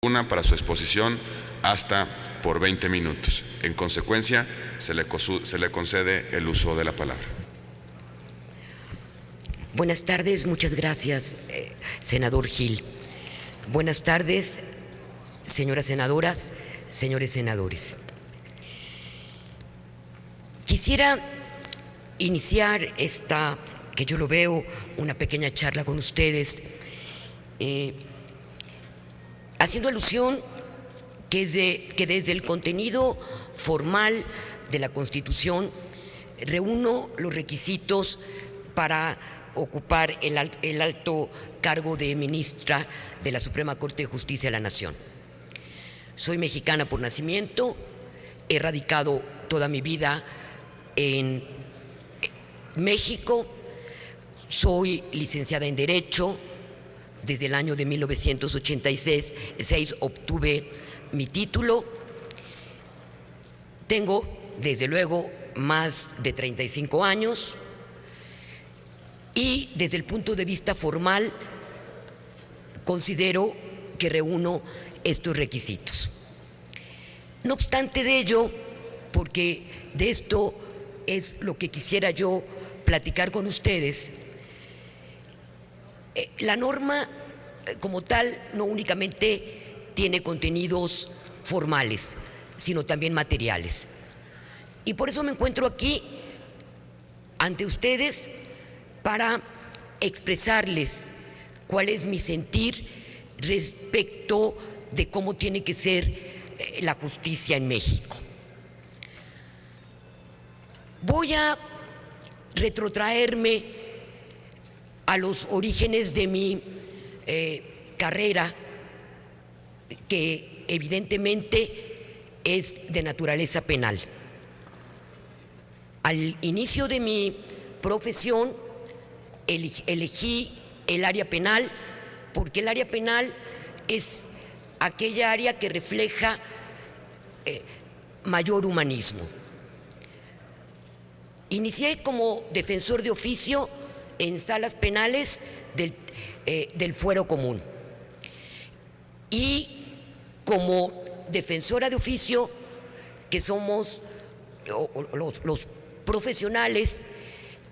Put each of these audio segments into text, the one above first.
Una para su exposición hasta por 20 minutos. En consecuencia, se le concede el uso de la palabra. Buenas tardes, muchas gracias, senador Gil. Buenas tardes, señoras senadoras, señores senadores. Quisiera iniciar esta, que yo lo veo, una pequeña charla con ustedes, haciendo alusión que desde el contenido formal de la Constitución reúno los requisitos para ocupar el alto cargo de ministra de la Suprema Corte de Justicia de la Nación. Soy mexicana por nacimiento, he radicado toda mi vida en México, soy licenciada en Derecho. Desde el año de 1986 obtuve mi título. Tengo, desde luego, más de 35 años y desde el punto de vista formal considero que reúno estos requisitos. No obstante de ello, porque de esto es lo que quisiera yo platicar con ustedes, la norma como tal no únicamente tiene contenidos formales, sino también materiales. Y por eso me encuentro aquí ante ustedes para expresarles cuál es mi sentir respecto de cómo tiene que ser la justicia en México. Voy a retrotraerme a los orígenes de mi carrera, que evidentemente es de naturaleza penal. Al inicio de mi profesión elegí el área penal porque el área penal es aquella área que refleja mayor humanismo. Inicié como defensor de oficio en salas penales del fuero común y como defensora de oficio, que somos los profesionales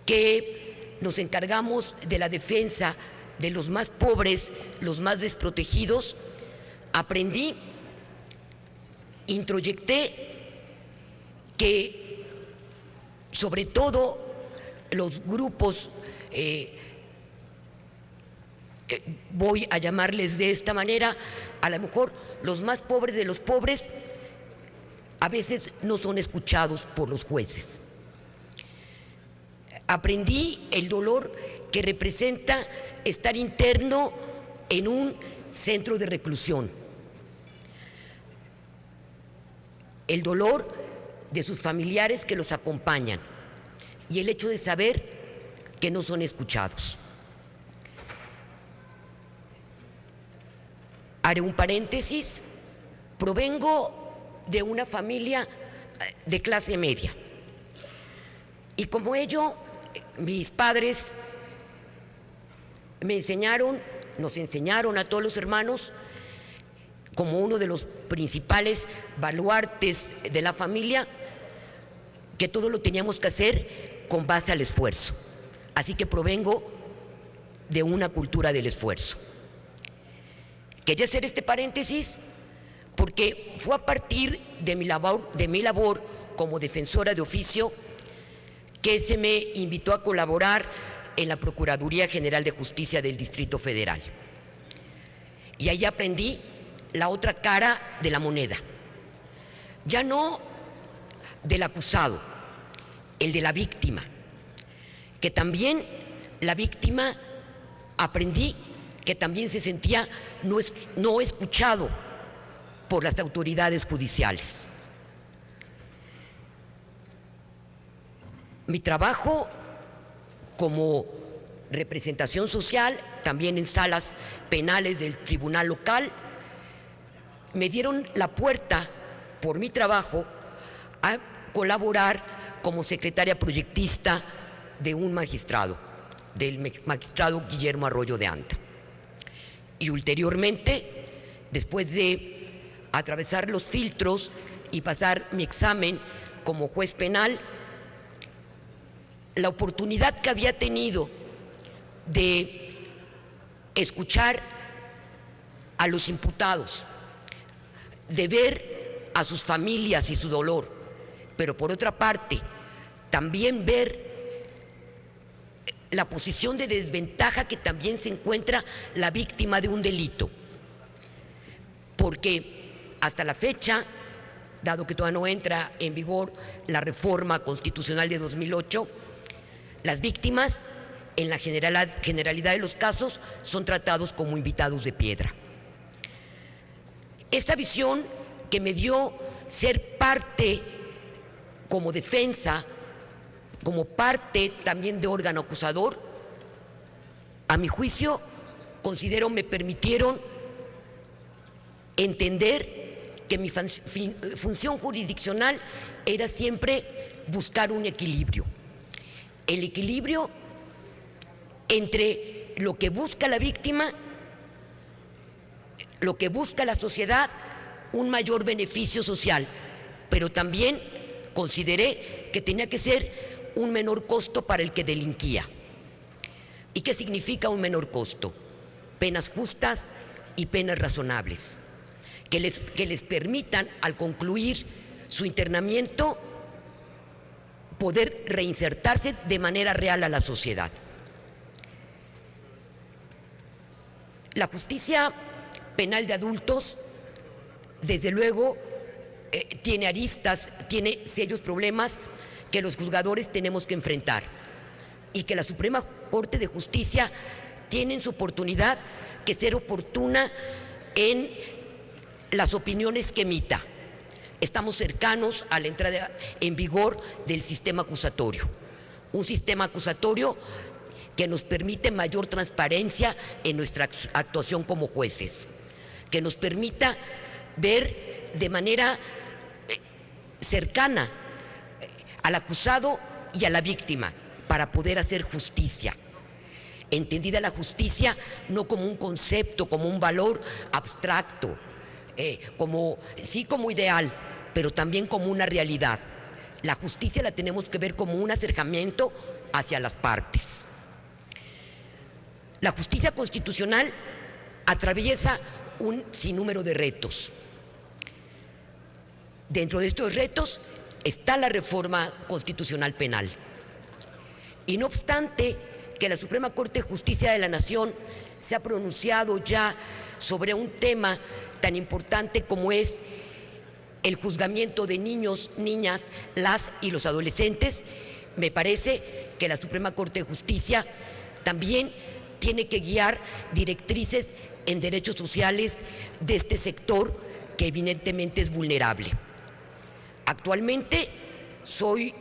que nos encargamos de la defensa de los más pobres, los más desprotegidos, aprendí, introyecté que sobre todo los grupos, voy a llamarles de esta manera, a lo mejor los más pobres de los pobres, a veces no son escuchados por los jueces. Aprendí el dolor que representa estar interno en un centro de reclusión, el dolor de sus familiares que los acompañan y el hecho de saber que no son escuchados. Haré un paréntesis. Provengo de una familia de clase media y como ello, mis padres nos enseñaron a todos los hermanos como uno de los principales baluartes de la familia, que todo lo teníamos que hacer con base al esfuerzo. Así que provengo de una cultura del esfuerzo. Quería hacer este paréntesis porque fue a partir de mi labor como defensora de oficio que se me invitó a colaborar en la Procuraduría General de Justicia del Distrito Federal. Y ahí aprendí la otra cara de la moneda, ya no del acusado, el de la víctima, que también la víctima aprendí que también se sentía no escuchado por las autoridades judiciales. Mi trabajo como representación social, también en salas penales del tribunal local, me dieron la puerta por mi trabajo a colaborar como secretaria proyectista de un magistrado, del magistrado Guillermo Arroyo de Anda. Y ulteriormente después de atravesar los filtros y pasar mi examen como juez penal, la oportunidad que había tenido de escuchar a los imputados, de ver a sus familias y su dolor, pero por otra parte, también ver la posición de desventaja que también se encuentra la víctima de un delito. Porque hasta la fecha, dado que todavía no entra en vigor la reforma constitucional de 2008, las víctimas, en la generalidad de los casos, son tratados como invitados de piedra. Esta visión que me dio ser parte como defensa, como parte también de órgano acusador, a mi juicio, considero me permitieron entender que mi función jurisdiccional era siempre buscar un equilibrio. El equilibrio entre lo que busca la víctima, lo que busca la sociedad, un mayor beneficio social, pero también consideré que tenía que ser un menor costo para el que delinquía. ¿Y qué significa un menor costo? Penas justas y penas razonables, que les permitan, al concluir su internamiento, poder reinsertarse de manera real a la sociedad. La justicia penal de adultos, desde luego, tiene aristas, tiene serios problemas que los juzgadores tenemos que enfrentar y que la Suprema Corte de Justicia tiene en su oportunidad que ser oportuna en las opiniones que emita. Estamos cercanos a la entrada en vigor del sistema acusatorio, un sistema acusatorio que nos permite mayor transparencia en nuestra actuación como jueces, que nos permita ver de manera cercana al acusado y a la víctima para poder hacer justicia. Entendida la justicia no como un concepto, como un valor abstracto, como ideal, pero también como una realidad. La justicia la tenemos que ver como un acercamiento hacia las partes. La justicia constitucional atraviesa un sinnúmero de retos. Dentro de estos retos está la reforma constitucional penal. Y no obstante que la Suprema Corte de Justicia de la Nación se ha pronunciado ya sobre un tema tan importante como es el juzgamiento de niños, niñas, las y los adolescentes, me parece que la Suprema Corte de Justicia también tiene que guiar directrices en derechos sociales de este sector que evidentemente es vulnerable. Actualmente soy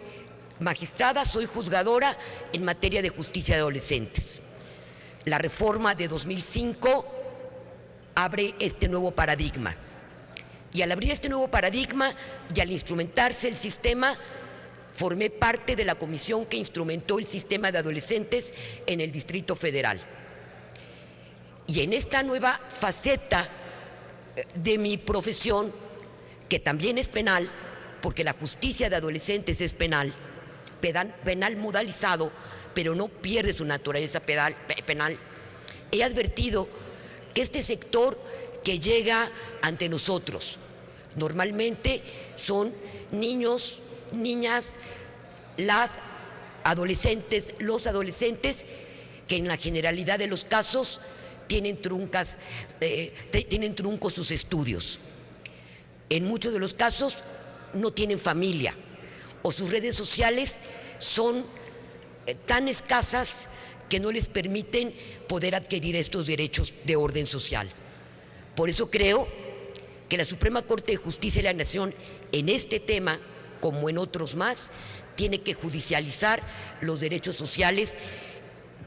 magistrada, soy juzgadora en materia de justicia de adolescentes. La reforma de 2005 abre este nuevo paradigma. Y al abrir este nuevo paradigma y al instrumentarse el sistema, formé parte de la comisión que instrumentó el sistema de adolescentes en el Distrito Federal. Y en esta nueva faceta de mi profesión, que también es penal, porque la justicia de adolescentes es penal modalizado, pero no pierde su naturaleza penal, he advertido que este sector que llega ante nosotros normalmente son niños, niñas, las adolescentes, los adolescentes que en la generalidad de los casos tienen truncos sus estudios. En muchos de los casos no tienen familia o sus redes sociales son tan escasas que no les permiten poder adquirir estos derechos de orden social. Por eso creo que la Suprema Corte de Justicia de la Nación en este tema, como en otros más, tiene que judicializar los derechos sociales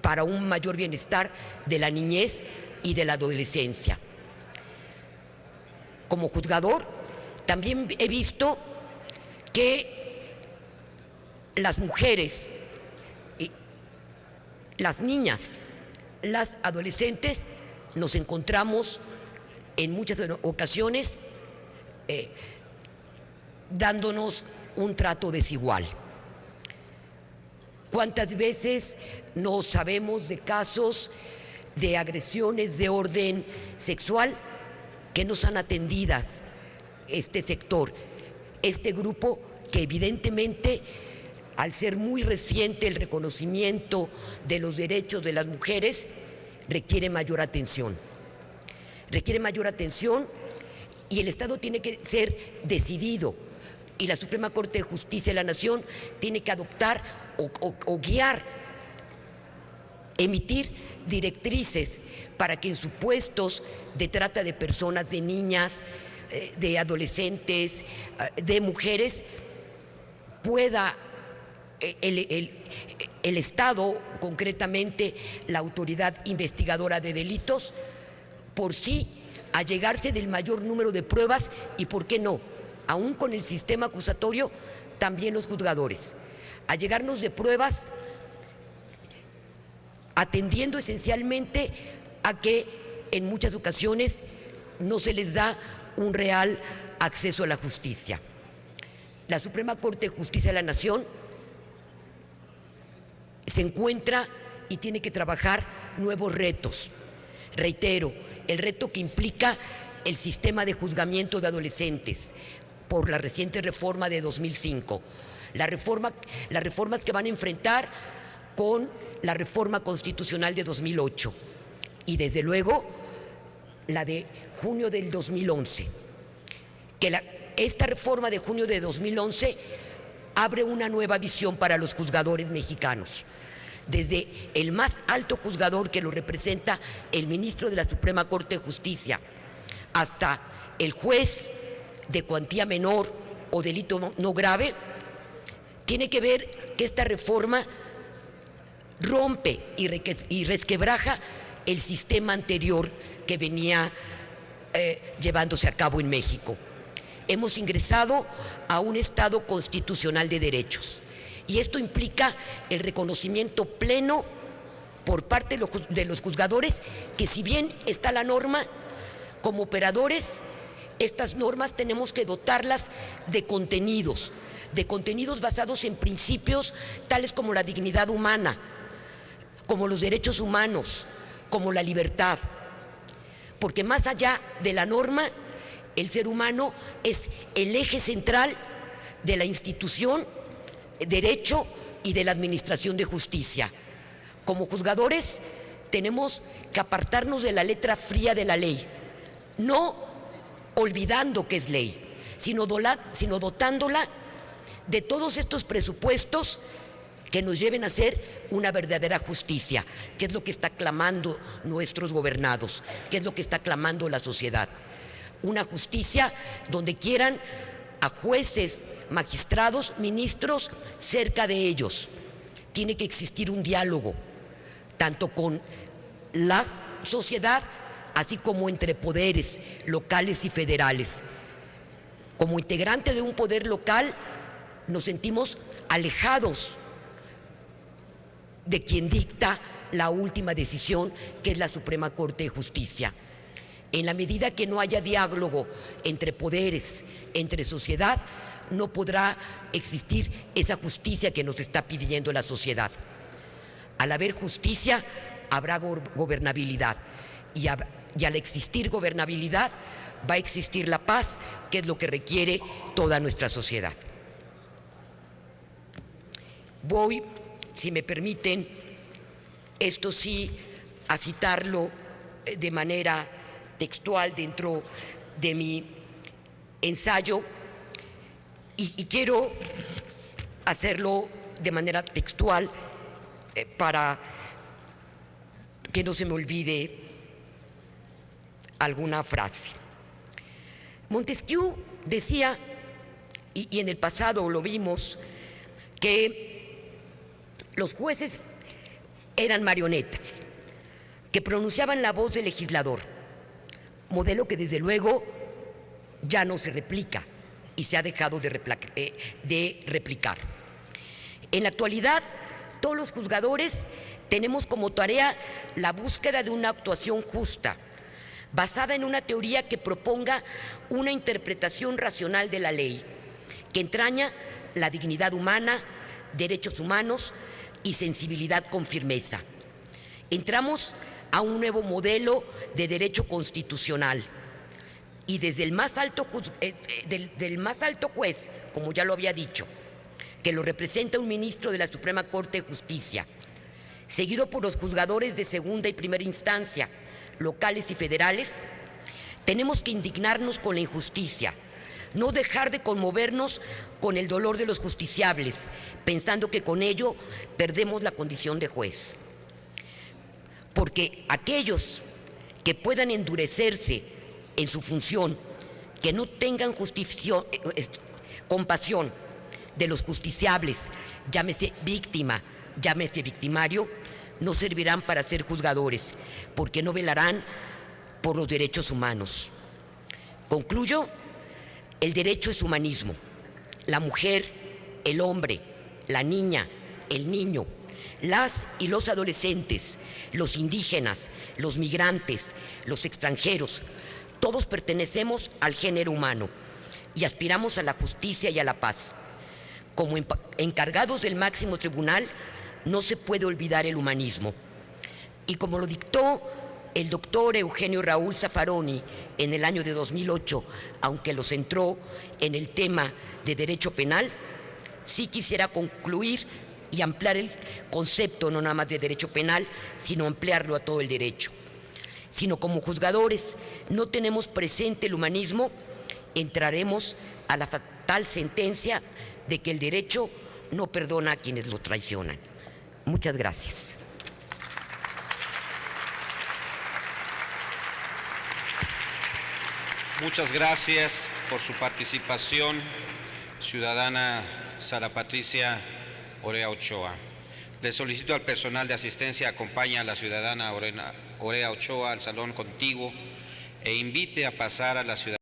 para un mayor bienestar de la niñez y de la adolescencia. Como juzgador, también he visto que las mujeres, las niñas, las adolescentes, nos encontramos en muchas ocasiones dándonos un trato desigual. ¿Cuántas veces no sabemos de casos de agresiones de orden sexual que no son atendidas este sector, este grupo que evidentemente, al ser muy reciente el reconocimiento de los derechos de las mujeres, requiere mayor atención? Requiere mayor atención y el Estado tiene que ser decidido, y la Suprema Corte de Justicia de la Nación tiene que adoptar o guiar, emitir directrices para que en supuestos de trata de personas, de niñas, de adolescentes, de mujeres, pueda el Estado, concretamente la autoridad investigadora de delitos, por sí allegarse del mayor número de pruebas y, ¿por qué no?, aún con el sistema acusatorio, también los juzgadores, allegarnos de pruebas, atendiendo esencialmente a que en muchas ocasiones no se les da un real acceso a la justicia. La Suprema Corte de Justicia de la Nación se encuentra y tiene que trabajar nuevos retos. Reitero, el reto que implica el sistema de juzgamiento de adolescentes por la reciente reforma de 2005, las reformas que van a enfrentar con la reforma constitucional de 2008 y desde luego la de junio del 2011, esta reforma de junio de 2011 abre una nueva visión para los juzgadores mexicanos, desde el más alto juzgador, que lo representa el ministro de la Suprema Corte de Justicia, hasta el juez de cuantía menor o delito no grave. Tiene que ver que esta reforma rompe y resquebraja el sistema anterior que venía llevándose a cabo en México. Hemos ingresado a un Estado constitucional de derechos y esto implica el reconocimiento pleno por parte de los juzgadores que, si bien está la norma, como operadores, estas normas tenemos que dotarlas de contenidos basados en principios tales como la dignidad humana, como los derechos humanos, como la libertad. Porque más allá de la norma, el ser humano es el eje central de la institución, derecho y de la administración de justicia. Como juzgadores tenemos que apartarnos de la letra fría de la ley, no olvidando que es ley, sino dotándola de todos estos presupuestos que nos lleven a hacer una verdadera justicia, que es lo que está clamando nuestros gobernados, que es lo que está clamando la sociedad. Una justicia donde quieran a jueces, magistrados, ministros cerca de ellos. Tiene que existir un diálogo, tanto con la sociedad, así como entre poderes locales y federales. Como integrante de un poder local, nos sentimos alejados de quien dicta la última decisión, que es la Suprema Corte de Justicia. En la medida que no haya diálogo entre poderes, entre sociedad, no podrá existir esa justicia que nos está pidiendo la sociedad. Al haber justicia, habrá gobernabilidad. Y al existir gobernabilidad, va a existir la paz, que es lo que requiere toda nuestra sociedad. Voy, si me permiten, esto sí, a citarlo de manera textual dentro de mi ensayo, y quiero hacerlo de manera textual para que no se me olvide alguna frase. Montesquieu decía, y en el pasado lo vimos, que los jueces eran marionetas que pronunciaban la voz del legislador, modelo que desde luego ya no se replica y se ha dejado de replicar. En la actualidad, todos los juzgadores tenemos como tarea la búsqueda de una actuación justa, basada en una teoría que proponga una interpretación racional de la ley, que entraña la dignidad humana, derechos humanos y sensibilidad con firmeza. Entramos a un nuevo modelo de derecho constitucional y desde el más alto del más alto juez, como ya lo había dicho, que lo representa un ministro de la Suprema Corte de Justicia, seguido por los juzgadores de segunda y primera instancia, locales y federales, tenemos que indignarnos con la injusticia, no dejar de conmovernos con el dolor de los justiciables, pensando que con ello perdemos la condición de juez. Porque aquellos que puedan endurecerse en su función, que no tengan compasión de los justiciables, llámese víctima, llámese victimario, no servirán para ser juzgadores, porque no velarán por los derechos humanos. Concluyo, el derecho es humanismo. La mujer, el hombre, la niña, el niño, las y los adolescentes, los indígenas, los migrantes, los extranjeros, todos pertenecemos al género humano y aspiramos a la justicia y a la paz. Como encargados del máximo tribunal, no se puede olvidar el humanismo. Y como lo dictó el doctor Eugenio Raúl Zaffaroni en el año de 2008, aunque lo centró en el tema de derecho penal, sí quisiera concluir y ampliar el concepto no nada más de derecho penal, sino ampliarlo a todo el derecho. Sino como juzgadores no tenemos presente el humanismo, entraremos a la fatal sentencia de que el derecho no perdona a quienes lo traicionan. Muchas gracias. Muchas gracias por su participación, ciudadana Sara Patricia Orea Ochoa. Le solicito al personal de asistencia acompañe a la ciudadana Orea Ochoa al salón contiguo e invite a pasar a la ciudadana